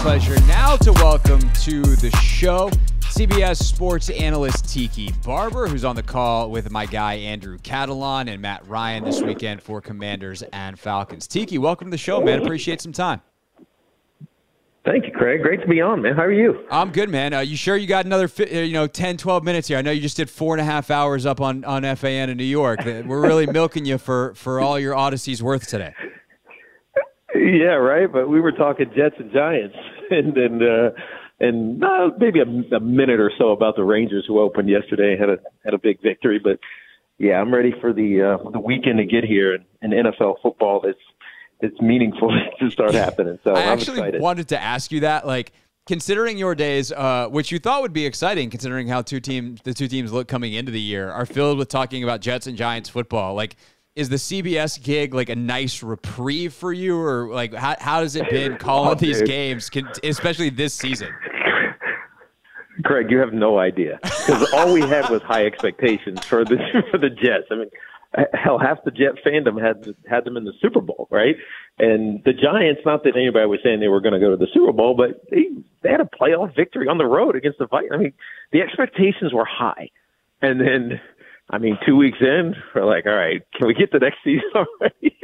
pleasure now to welcome to the show CBS sports analyst Tiki Barber, who's on the call with my guy Andrew Catalan and Matt Ryan this weekend for Commanders and Falcons. Tiki, welcome to the show, man. Appreciate some time. Thank you, Craig. Great to be on, man. How are you? I'm good, man. You sure you got another 10, 12 minutes here? I know you just did 4.5 hours up on FAN in New York. We're really milking you for all your Odyssey's worth today. Yeah, right. But we were talking Jets and Giants, and maybe a minute or so about the Rangers who opened yesterday and had a big victory. But yeah, I'm ready for the weekend to get here and NFL football that's meaningful to start happening. So I'm excited. Wanted to ask you that, like, considering your days, which you thought would be exciting, considering how the two teams look coming into the year, are filled with talking about Jets and Giants football. Like, is the CBS gig like a nice reprieve for you, or like how has it been calling these games, especially this season? Craig, you have no idea, because all we had was high expectations for the Jets. I mean, hell, half the Jet fandom had them in the Super Bowl, right? And the Giants, not that anybody was saying they were going to go to the Super Bowl, but they had a playoff victory on the road against the Vikings. I mean, the expectations were high. And then, 2 weeks in, we're like, all right, can we get the next season already?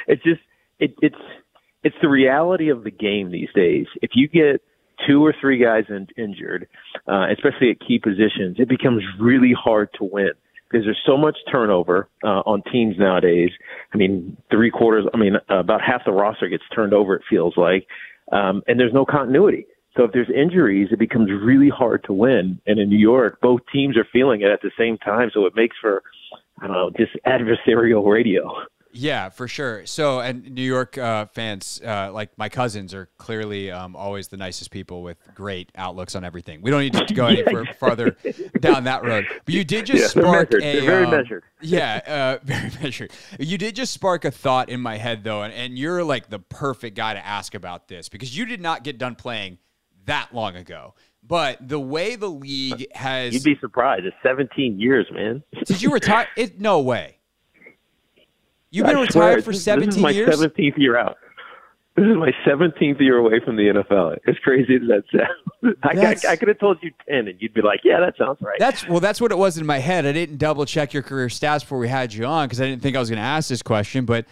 It's the reality of the game these days. If you get 2 or 3 guys injured, especially at key positions, it becomes really hard to win, because there's so much turnover on teams nowadays. About half the roster gets turned over, it feels like, and there's no continuity. So if there's injuries, it becomes really hard to win. And in New York, both teams are feeling it at the same time, so it makes for, just adversarial radio. Yeah, for sure. So, and New York fans, like my cousins, are clearly always the nicest people with great outlooks on everything. We don't need to go any farther down that road. But you did just spark they're very measured. Yeah, very measured. You did just spark a thought in my head, though, and you're like the perfect guy to ask about this, because you did not get done playing that long ago. But the way the league has... You'd be surprised. It's 17 years, man. Did you retire? No way. You've been retired for 17 years? This is my 17th year out. This is my 17th year away from the NFL. As crazy as that sounds. I could have told you 10, and you'd be like, yeah, that sounds right. That's what it was in my head. I didn't double-check your career stats before we had you on, because I didn't think I was going to ask this question. But,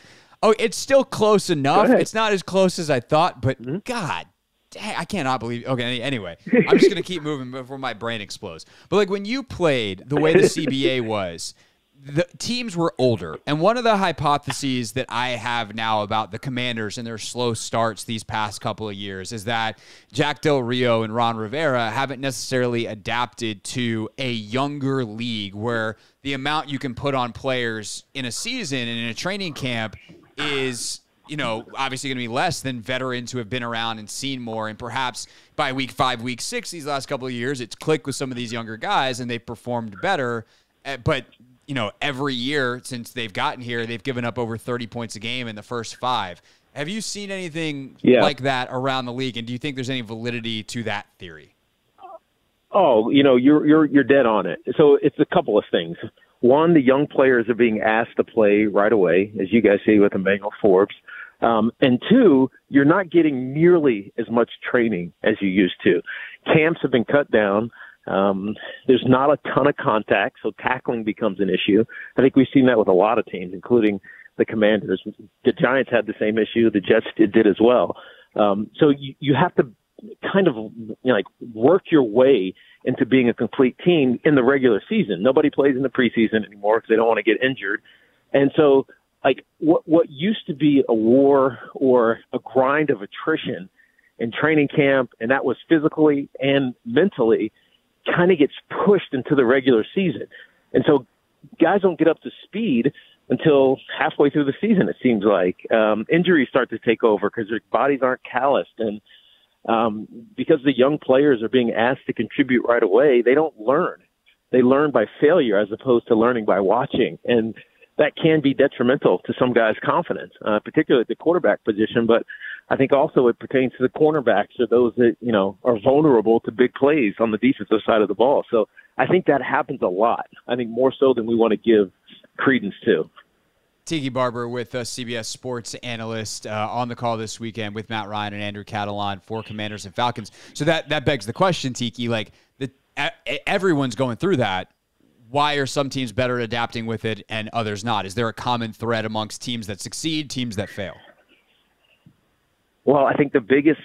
it's still close enough. It's not as close as I thought, but God, dang, I cannot believe. Okay, anyway, I'm just going to keep moving before my brain explodes. But, like, when you played, the way the CBA was, the teams were older. And one of the hypotheses that I have now about the Commanders and their slow starts these past couple of years is that Jack Del Rio and Ron Rivera haven't necessarily adapted to a younger league where the amount you can put on players in a season and in a training camp is, obviously going to be less than veterans who have been around and seen more. And perhaps by week 5, week 6, these last couple of years, it's clicked with some of these younger guys and they've performed better. But every year since they've gotten here, they've given up over 30 points a game in the first 5. Have you seen anything like that around the league? And do you think there's any validity to that theory? Oh, you're dead on it. So it's a couple of things. One, the young players are being asked to play right away, as you guys see with Emmanuel Forbes. And 2, you're not getting nearly as much training as you used to. Camps have been cut down. There's not a ton of contact, so tackling becomes an issue. I think we've seen that with a lot of teams, including the Commanders. The Giants had the same issue. The Jets did as well. So you have to kind of work your way into being a complete team in the regular season. Nobody plays in the preseason anymore because they don't want to get injured. And so what used to be a war or a grind of attrition in training camp, and that was physically and mentally, kind of gets pushed into the regular season. And so guys don't get up to speed until halfway through the season, it seems like. Injuries start to take over because their bodies aren't calloused. And because the young players are being asked to contribute right away, they don't learn. They learn by failure as opposed to learning by watching. And that can be detrimental to some guys' confidence, particularly at the quarterback position. But I think also it pertains to the cornerbacks or those that, are vulnerable to big plays on the defensive side of the ball. So I think that happens a lot. I think more so than we want to give credence to. Tiki Barber with us, CBS Sports Analyst, on the call this weekend with Matt Ryan and Andrew Catalan for Commanders and Falcons. So that begs the question, Tiki, like everyone's going through that. Why are some teams better at adapting with it and others not? Is there a common thread amongst teams that succeed, teams that fail? Well, I think the biggest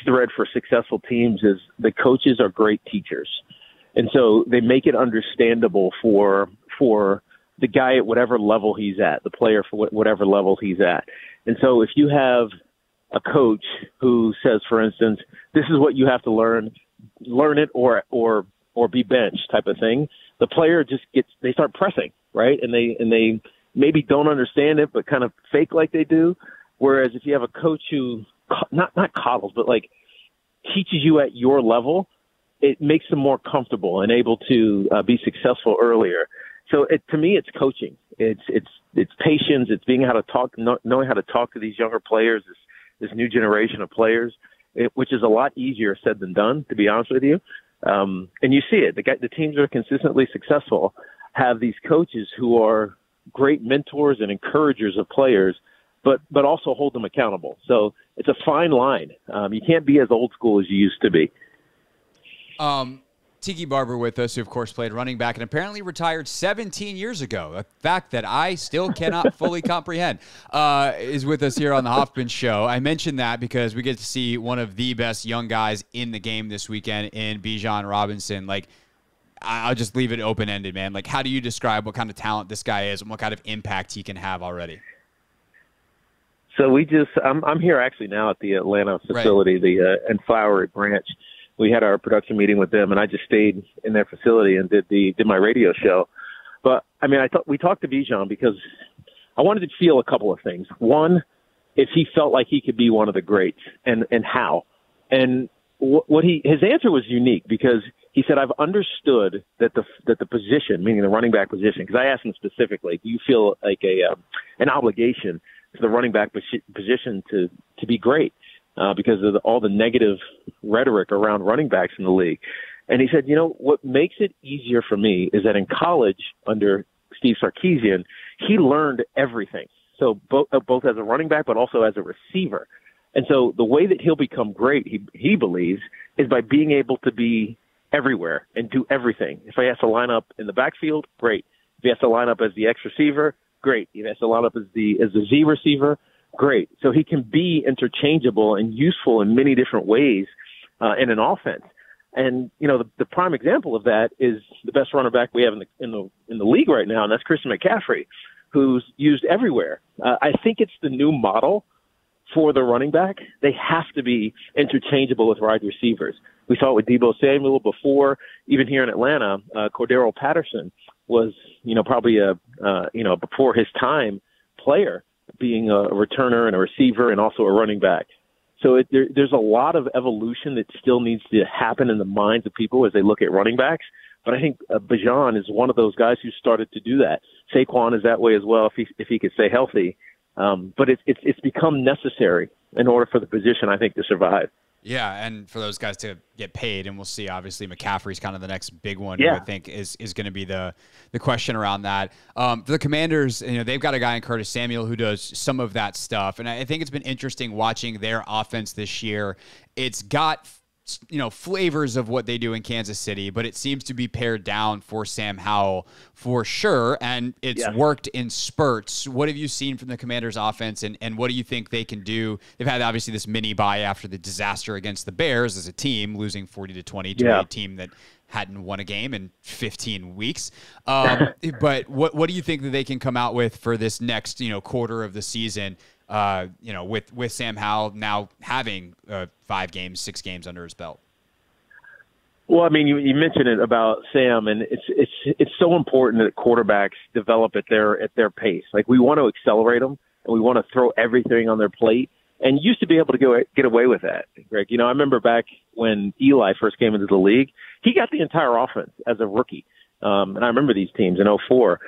thread for successful teams is the coaches are great teachers. And so they make it understandable for the guy at whatever level he's at, the player for whatever level he's at. And so if you have a coach who says, for instance, this is what you have to learn it or be benched type of thing, the player just they start pressing, right? And they maybe don't understand it, but kind of fake like they do. Whereas if you have a coach who not coddles, but like teaches you at your level, it makes them more comfortable and able to be successful earlier. So to me, it's coaching. It's patience. It's knowing how to talk to these younger players, this new generation of players, which is a lot easier said than done, to be honest with you. And you see it. The teams that are consistently successful have these coaches who are great mentors and encouragers of players, but also hold them accountable. So it's a fine line. You can't be as old school as you used to be. Tiki Barber with us, who of course played running back and apparently retired 17 years ago, a fact that I still cannot fully comprehend, is with us here on the Hoffman Show. I mentioned that because we get to see one of the best young guys in the game this weekend in Bijan Robinson. Like, I'll just leave it open-ended, man. Like, how do you describe what kind of talent this guy is and what kind of impact he can have already? So I'm here actually now at the Atlanta facility, right, in Flowery Branch. We had our production meeting with them, and I just stayed in their facility and did my radio show. But I mean, we talked to Bijan because I wanted to feel a couple of things. One, if he felt like he could be one of the greats, and how. And his answer was unique because he said, "I've understood that the position, meaning the running back position," because I asked him specifically, "Do you feel like an obligation to the running back position to be great?" Because of all the negative rhetoric around running backs in the league. And he said, what makes it easier for me is that in college under Steve Sarkisian, he learned everything. So both as a running back, but also as a receiver. And so the way that he'll become great, he believes, is by being able to be everywhere and do everything. If he has to line up in the backfield, great. If he has to line up as the X receiver, great. If he has to line up as the Z receiver, great. So he can be interchangeable and useful in many different ways in an offense. And the prime example of that is the best running back we have in the league right now, and that's Christian McCaffrey, who's used everywhere. I think it's the new model for the running back. They have to be interchangeable with wide receivers. We saw it with Deebo Samuel before. Even here in Atlanta, Cordero Patterson was probably a before his time player, being a returner and a receiver and also a running back. So there's a lot of evolution that still needs to happen in the minds of people as they look at running backs. But I think Bijan is one of those guys who started to do that. Saquon is that way as well if he could stay healthy. But it's become necessary in order for the position, I think, to survive. Yeah, and for those guys to get paid, and we'll see, obviously, McCaffrey's kind of the next big one, yeah, who I think is going to be the question around that. For the Commanders, they've got a guy in Curtis Samuel who does some of that stuff, and I think it's been interesting watching their offense this year. It's got flavors of what they do in Kansas City, but it seems to be pared down for Sam Howell for sure, and it's worked in spurts. What have you seen from the Commanders' offense, and what do you think they can do? They've had obviously this mini bye after the disaster against the Bears as a team, losing 40-20 to a team that hadn't won a game in 15 weeks. But what do you think that they can come out with for this next quarter of the season? With Sam Howell now having 6 games under his belt. Well, I mean, you mentioned it about Sam, and it's so important that quarterbacks develop at their pace. Like, we want to accelerate them, and we want to throw everything on their plate. And you used to be able to get away with that, Greg. I remember back when Eli first came into the league, he got the entire offense as a rookie. And I remember these teams in 2004.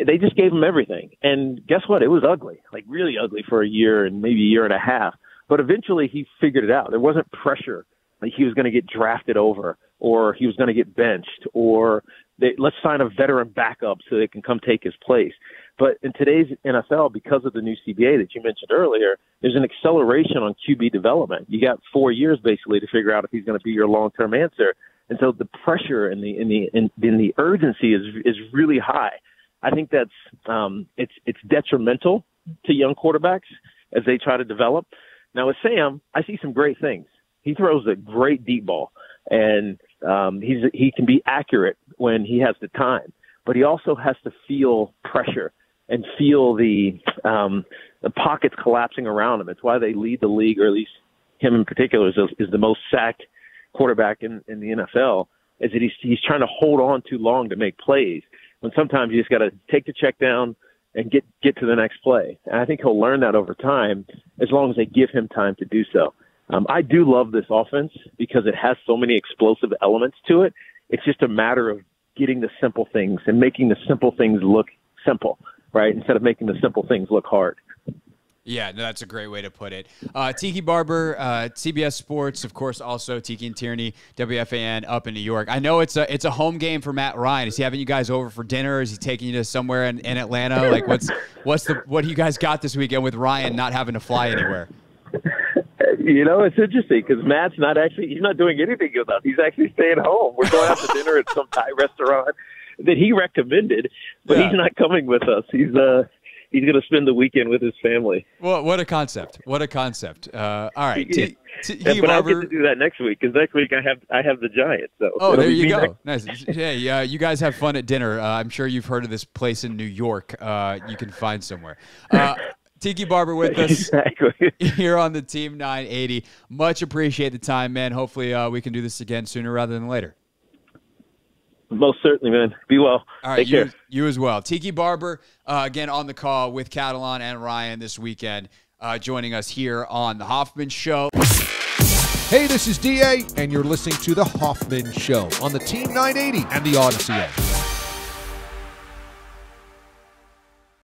They just gave him everything. And guess what? It was ugly, like really ugly for a year and maybe a year and a half. But eventually he figured it out. There wasn't pressure like he was going to get drafted over or he was going to get benched or let's sign a veteran backup so they can come take his place. But in today's NFL, because of the new CBA that you mentioned earlier, there's an acceleration on QB development. You got 4 years basically to figure out if he's going to be your long-term answer. And so the pressure and the urgency is really high. I think that's it's detrimental to young quarterbacks as they try to develop. Now with Sam, I see some great things. He throws a great deep ball, and he can be accurate when he has the time. But he also has to feel pressure and feel the pockets collapsing around him. It's why they lead the league, or at least him in particular, is the most sacked quarterback in the NFL, is that he's trying to hold on too long to make plays, when sometimes you just got to take the check down and get to the next play. And I think he'll learn that over time, as long as they give him time to do so. I do love this offense because it has so many explosive elements to it. It's just a matter of getting the simple things and making the simple things look simple, right? Instead of making the simple things look hard. Yeah, no, that's a great way to put it. Tiki Barber, CBS Sports, of course, also Tiki and Tierney, WFAN up in New York. I know it's a home game for Matt Ryan. Is he having you guys over for dinner? Is he taking you to somewhere in Atlanta? Like, what do you guys got this weekend with Ryan not having to fly anywhere? You know, it's interesting because Matt's he's not doing anything with us. He's actually staying home. We're going out to dinner at some Thai restaurant that he recommended, but He's not coming with us. He's going to spend the weekend with his family. Well, what a concept! What a concept! All right, but I'll get to do that next week, because next week I have the Giants. So there you go. Nice. Yeah, you guys have fun at dinner. I'm sure you've heard of this place in New York. You can find somewhere. Tiki Barber with us here on the Team 980. Much appreciate the time, man. Hopefully we can do this again sooner rather than later. Most certainly, man. Be well. All right, you as well. Tiki Barber, again, on the call with Catalan and Ryan this weekend, joining us here on The Hoffman Show. Hey, this is DA, and you're listening to The Hoffman Show on the Team 980 and the Odyssey app.